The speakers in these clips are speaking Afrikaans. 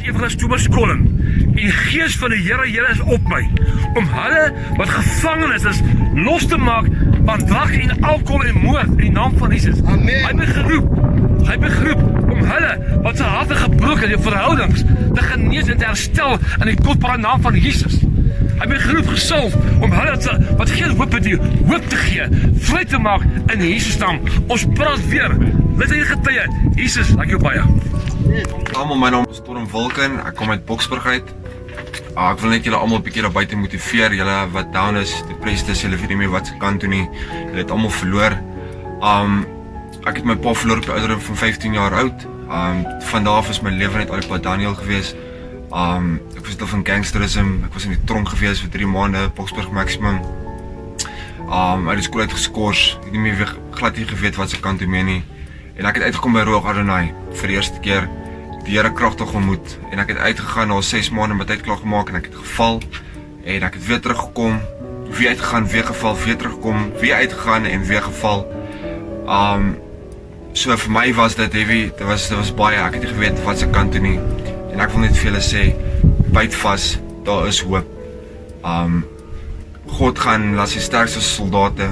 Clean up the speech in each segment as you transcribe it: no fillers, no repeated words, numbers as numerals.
evangelis Thomas Colin, en die gees van die Here is op my, om hulle wat gevangenes is, los te maak van drank en alcohol en moord in die naam van Jesus. Amen. Hy het my geroep om hulle wat sy harte gebroken in verhoudings te genees en te herstel in die kostbare naam van Jesus. Hy het my geroep gesalf om hulle wat geen hoop het, hoop te gee, vry te maak in Jesus naam. Ons praat weer, let in die getuie, Jesus, dank jou baie. Almal, my naam is Storm Wilken, ek kom uit Boksburg uit. Ek wil net julle almal 'n bietjie daar buite motiveer, julle wat down is, depressed is, julle weet nie meer wat se kant toe nie, julle het almal verloor. Ek het my pa verloor op die ouderdom van 15 jaar oud. Vandaar is my lewe net al die pad Daniel gewees. Ek was deel van gangsterism, ek was in die tronk gewees vir 3 maande, Boksburg Maximum. Uit die skool uit geskors, ek het nie meer glad nie geweet wat se kant toe mee nie. En ek het uitgekom by Ruach Adonai vir die eerste keer, die Here kragtig ontmoet. En ek het uitgegaan na 6 maande met tyd klaar gemaak en ek het geval. En ek het weer teruggekom, weer uitgegaan, weer geval, weer teruggekom, weer uitgegaan en weer geval. So vir my was dit heavy, dit was baie, ek het nie geweet wat se kant toe nie. En ek wil net vir julle sê, byt vas, daar is hoop. God gaan laat sy sterkste soldate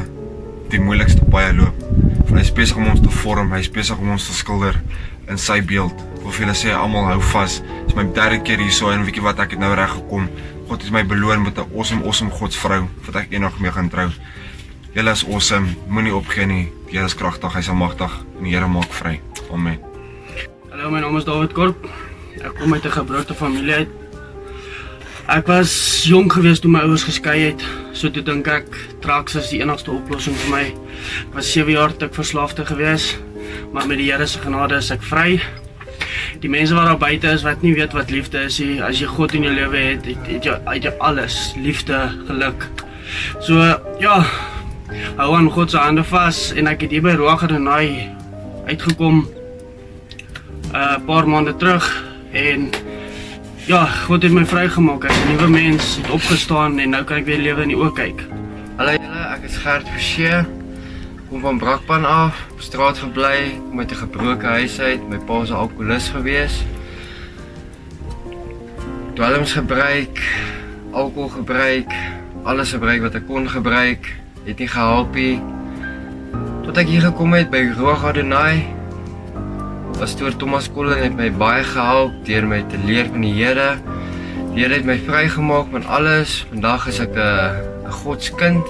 die moeilikste paaie loop. Hy is besig om ons te vorm, hy is besig om ons te skilder in sy beeld. Ek wil vir julle sê, almal hou vas. Dit is my 3de keer hierso en weet jy wat, ek het nou reg gekom. God het my beloon met 'n awesome Godsvrou wat ek eendag mee gaan trou. Julle is awesome, moenie opgee nie. Die Here is kragtig, hy is almagtig en die Here maak vry. Amen. Hallo, my naam is David Korp. Ek kom uit 'n gebroke familie uit. Ek was jong geweest toe my ouers geskei het. So toe dink ek, drugs is die enigste oplossing vir my. Ek was 7 jaar verslaafde geweest, maar met die Here se genade is ek vry. Die mense wat daar buite is wat nie weet wat liefde is nie, as jy God in jou lewe het jy alles, liefde, geluk. So ja, hou aan God se hande vas en ek het hier by Ruach Adonai uitgekom 'n paar maande terug en ja, God het my vrygemaak, ek is 'n nuwe mens, het opgestaan en nou kan ek weer lewe in die oë kyk. Hallo julle, ek is Gert Forshey, kom van Brakpan af, op straat gebly, kom uit 'n gebroke huis uit, my pa is 'n alkoholist gewees. Dwelms gebruik, alkohol gebruik, alles gebruik wat ek kon gebruik, het nie gehelp nie. Tot ek hier gekom het by Ruach Adonai, Pastoor Thomas Colin het my baie gehelp deur my te leer van die Here. Die Here het my vrygemaak van alles. Vandag is ek 'n Godskind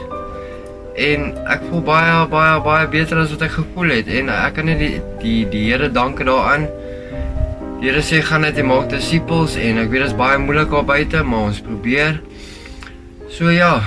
en ek voel baie beter as wat ek gevoel het en ek kan net die Here dank daaraan. Die Here sê gaan net en maak disippels en ek weet dit is baie moeilik daar buite, maar ons probeer. So ja,